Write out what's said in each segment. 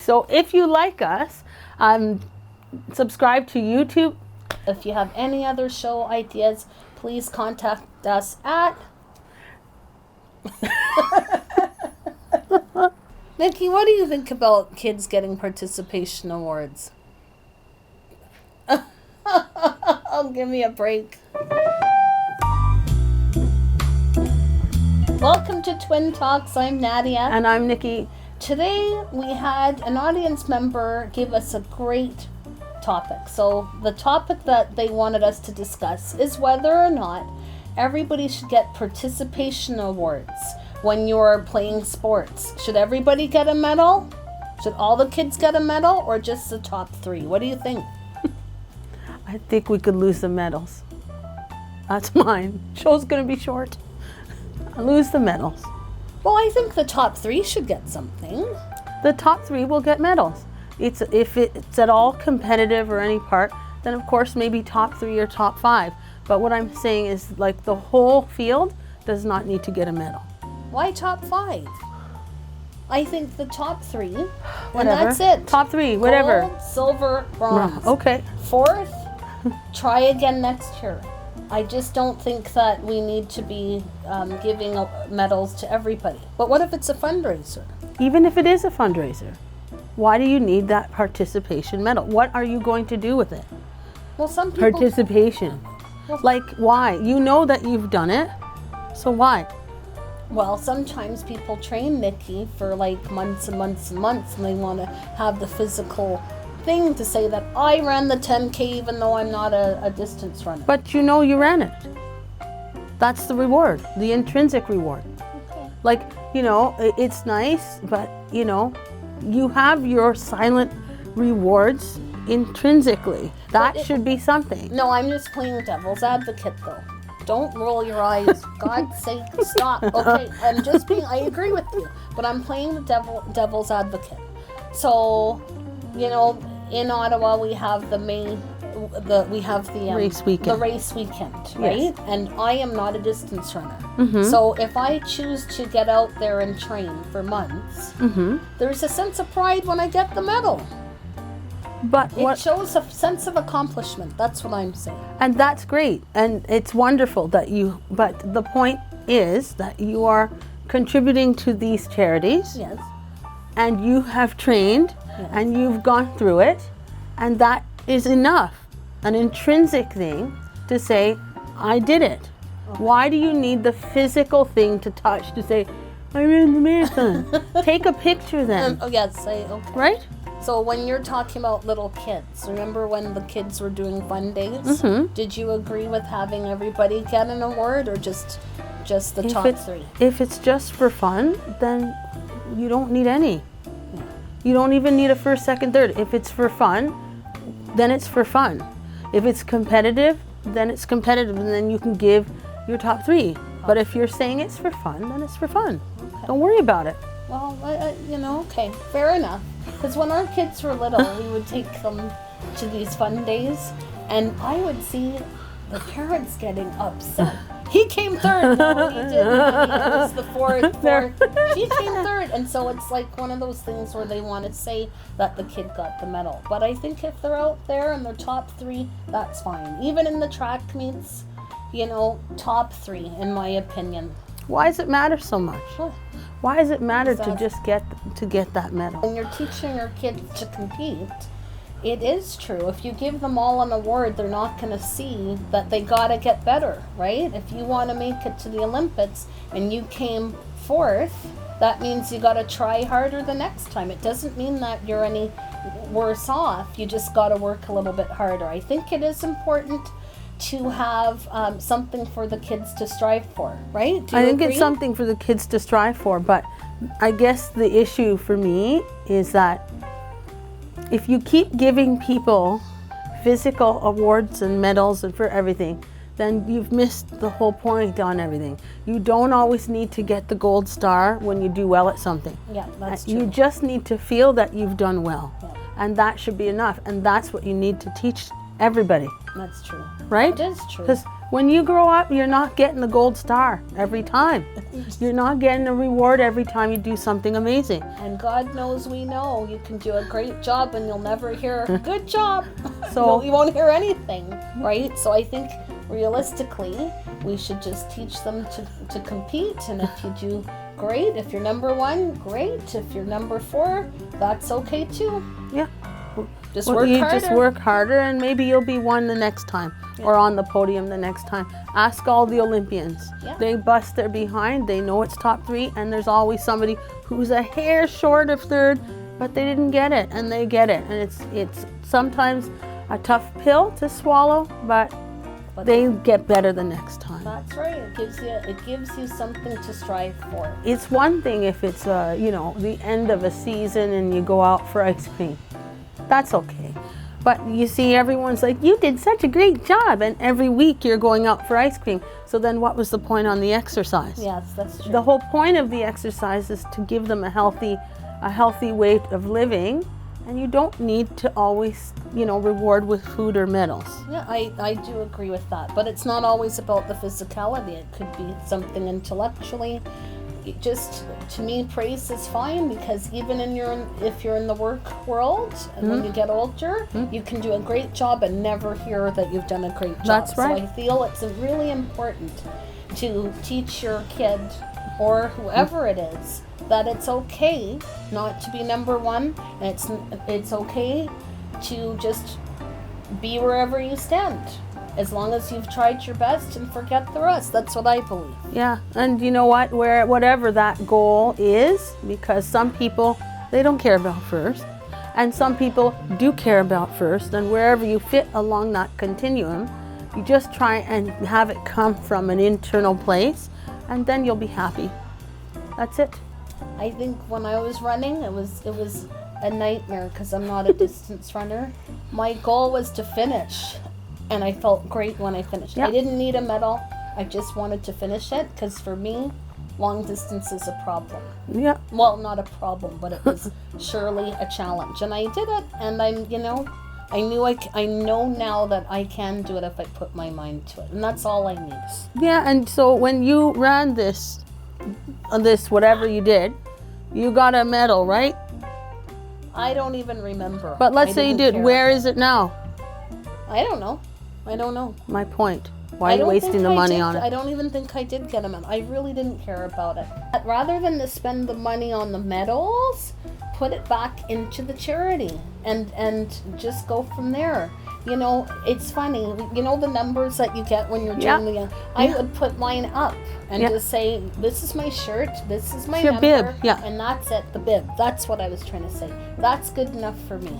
So if you like us, subscribe to YouTube. If you have any other show ideas, please contact us at... Nikki, what do you think about kids getting participation awards? Oh, give me a break. Welcome to Twin Talks. I'm Nadia. And I'm Nikki. Today we had an audience member give us a great topic. So the topic that they wanted us to discuss is whether or not everybody should get participation awards when you're playing sports. Should everybody get a medal? Should all the kids get a medal, or just the top 3? What do you think? I think we could lose the medals. That's mine. Show's gonna be short. I lose the medals. Well, I think the top 3 should get something. The top 3 will get medals. If it's at all competitive or any part, then of course maybe top 3 or top 5. But what I'm saying is, like, the whole field does not need to get a medal. Why top 5? I think the top 3, and Whatever. that's it. Top 3, whatever. Gold, silver, bronze. Okay. 4th, try again next year. I just don't think that we need to be giving medals to everybody. But what if it's a fundraiser? Even if it is a fundraiser, why do you need that participation medal? What are you going to do with it? Well, some people... Participation. Like, why? You know that you've done it, so why? Well, sometimes people train, Nikki, for like months and months and months, and they want to have the physical thing to say that I ran the 10K even though I'm not a distance runner. But you know you ran it. That's the reward, the intrinsic reward. Okay. Like, you know, it's nice, but, you know, you have your silent rewards intrinsically. That should be something. No, I'm just playing devil's advocate, though. Don't roll your eyes. God's sake, stop. Okay, I agree with you, but I'm playing the devil's advocate. So, you know, in Ottawa we have the race weekend. The race weekend, right? Yes. And I am not a distance runner. Mm-hmm. So if I choose to get out there and train for months, Mm-hmm. there's a sense of pride when I get the medal. But It shows a sense of accomplishment. That's what I'm saying. And that's great, and it's wonderful that but the point is that you are contributing to these charities. Yes. And you have trained, Yes. and you've gone through it, and that is enough, an intrinsic thing to say, I did it. Okay. Why do you need the physical thing to touch to say, I ran the marathon? Take a picture then. Okay. Right? So when you're talking about little kids, remember when the kids were doing fun days? Mm-hmm. Did you agree with having everybody get an award, or just the top 3? If it's just for fun, then you don't need any. You don't even need a first, second, third. If it's for fun, then it's for fun. If it's competitive, then it's competitive, and then you can give your top 3. But if you're saying it's for fun, then it's for fun. Okay. Don't worry about it. Well, okay, fair enough. Because when our kids were little, we would take them to these fun days, and I would see the parents getting upset. He came 3rd. No, he didn't. He was the 4th. She came 3rd. And so it's like one of those things where they want to say that the kid got the medal. But I think if they're out there and they're top 3, that's fine. Even in the track meets, you know, top 3, in my opinion. Why does it matter so much? Huh. Why does it matter to just get that medal? When you're teaching your kids to compete, it is true. If you give them all an award, they're not going to see that they got to get better, right? If you want to make it to the Olympics and you came 4th, that means you got to try harder the next time. It doesn't mean that you're any worse off. You just got to work a little bit harder. I think it is important to have something for the kids to strive for, right? Do you I think agree? it's something for the kids to strive for, but I guess the issue for me is that if you keep giving people physical awards and medals and for everything, then you've missed the whole point on everything. You don't always need to get the gold star when you do well at something. Yeah, that's true. You just need to feel that you've done well. Yeah. And that should be enough. And that's what you need to teach everybody. That's true. Right? It is true. Because When you grow up, you're not getting the gold star every time. You're not getting a reward every time you do something amazing. And God knows we know you can do a great job and you'll never hear, good job. So you won't hear anything, right? So I think realistically, we should just teach them to compete. And if you do great, if you're number 1, great. If you're number 4, that's okay too. yeah. Just Well, work you harder. just work harder and maybe you'll be one the next time or on the podium the next time. Ask all the Olympians. Yeah. They bust their behind. They know it's top 3 and there's always somebody who's a hair short of 3rd, but they didn't get it and they get it. And it's sometimes a tough pill to swallow, but they get better the next time. That's right. It gives you something to strive for. It's one thing if it's the end of a season and you go out for ice cream. That's okay. But you see, everyone's like, you did such a great job, and every week you're going out for ice cream. So then what was the point on the exercise? Yes, that's true. The whole point of the exercise is to give them a healthy way of living, and you don't need to always, reward with food or medals. Yeah, I do agree with that. But it's not always about the physicality. It could be something intellectually. Just, to me, praise is fine, because even if you're in the work world and when you get older, you can do a great job and never hear that you've done a great job. That's right. So I feel it's really important to teach your kid or whoever it is that it's okay not to be number 1. And it's okay to just be wherever you stand, as long as you've tried your best and forget the rest. That's what I believe. Yeah, and you know what? Whatever that goal is, because some people, they don't care about first, and some people do care about first, and wherever you fit along that continuum, you just try and have it come from an internal place, and then you'll be happy. That's it. I think when I was running, it was a nightmare because I'm not a distance runner. My goal was to finish, and I felt great when I finished. Yeah. I didn't need a medal. I just wanted to finish it, because for me, long distance is a problem. Yeah. Well, not a problem, but it was surely a challenge. And I did it, and I know now that I can do it if I put my mind to it. And that's all I need. Yeah, and so when you ran this whatever you did, you got a medal, right? I don't even remember. But let's say you did. care. Where is it now? I don't know. My point. Why are you wasting the money on it? I don't even think I did get a medal. I really didn't care about it. Rather than to spend the money on the medals, put it back into the charity and just go from there. It's funny. The numbers that you get when you're doing I would put mine up and just say, this is my shirt, this is my number, bib, and that's it, the bib. That's what I was trying to say. That's good enough for me.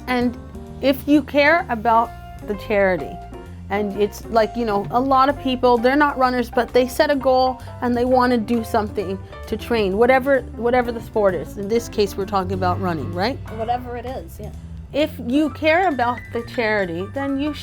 And if you care about the charity, and it's like, a lot of people, they're not runners, but they set a goal and they want to do something to train, whatever the sport is. In this case, we're talking about running, right? Whatever it is, yeah. If you care about the charity, then you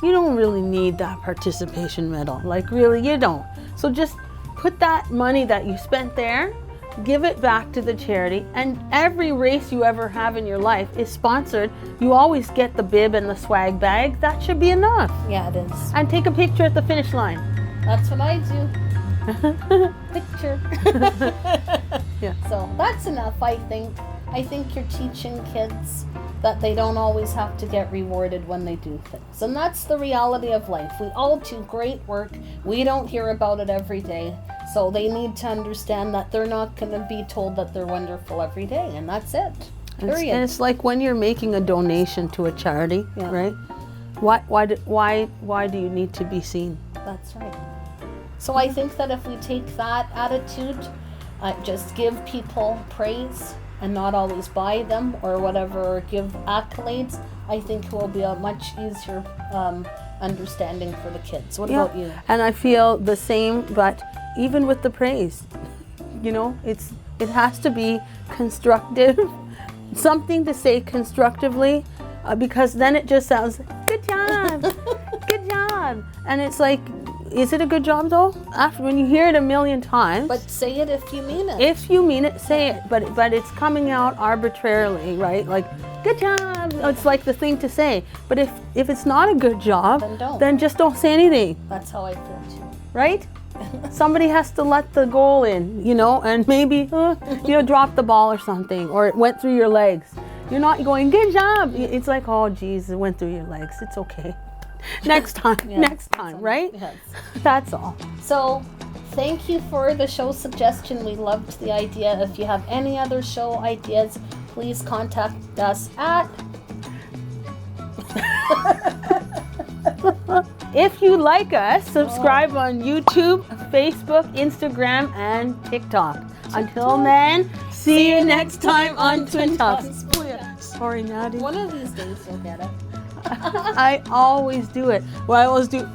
don't really need that participation medal. Like, really, you don't. So just put that money that you spent there, give it back to the charity, and every race you ever have in your life is sponsored. You always get the bib and the swag bag. That should be enough. Yeah, it is. And take a picture at the finish line. That's what I do. Picture. Yeah. So that's enough, I think. I think you're teaching kids that they don't always have to get rewarded when they do things. And that's the reality of life. We all do great work. We don't hear about it every day. So they need to understand that they're not going to be told that they're wonderful every day. And that's it. Period. And it's like when you're making a donation to a charity, right? Why do you need to be seen? That's right. So I think that if we take that attitude, just give people praise and not always buy them or whatever, or give accolades, I think it will be a much easier understanding for the kids. What about you? And I feel the same, but even with the praise, it has to be constructive, something to say constructively, because then it just sounds, good job, good job. And it's like, is it a good job though? After when you hear it a million times. But say it if you mean it. If you mean it, say it. But it's coming out arbitrarily, right? Like, good job. It's like the thing to say. But if it's not a good job, Then don't. then just don't say anything, That's how I feel too. right? Somebody has to let the goal in, you know, and maybe drop the ball or something, or it went through your legs. You're not going, good job. It's like, oh geez, it went through your legs. It's okay. Next time, next time, right? Yes. That's all. So, thank you for the show suggestion. We loved the idea. If you have any other show ideas, please contact us at. If you like us, subscribe on YouTube, Facebook, Instagram, and TikTok. Until then, see you next time on Twin Talks. Sorry, Maddie. One of these days you'll get it. I always do it. Well, I always do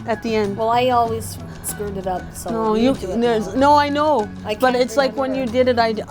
at the end. Well, I always screwed it up. So No, you do it now. no, I know. I But can't it's like when you remember. did it,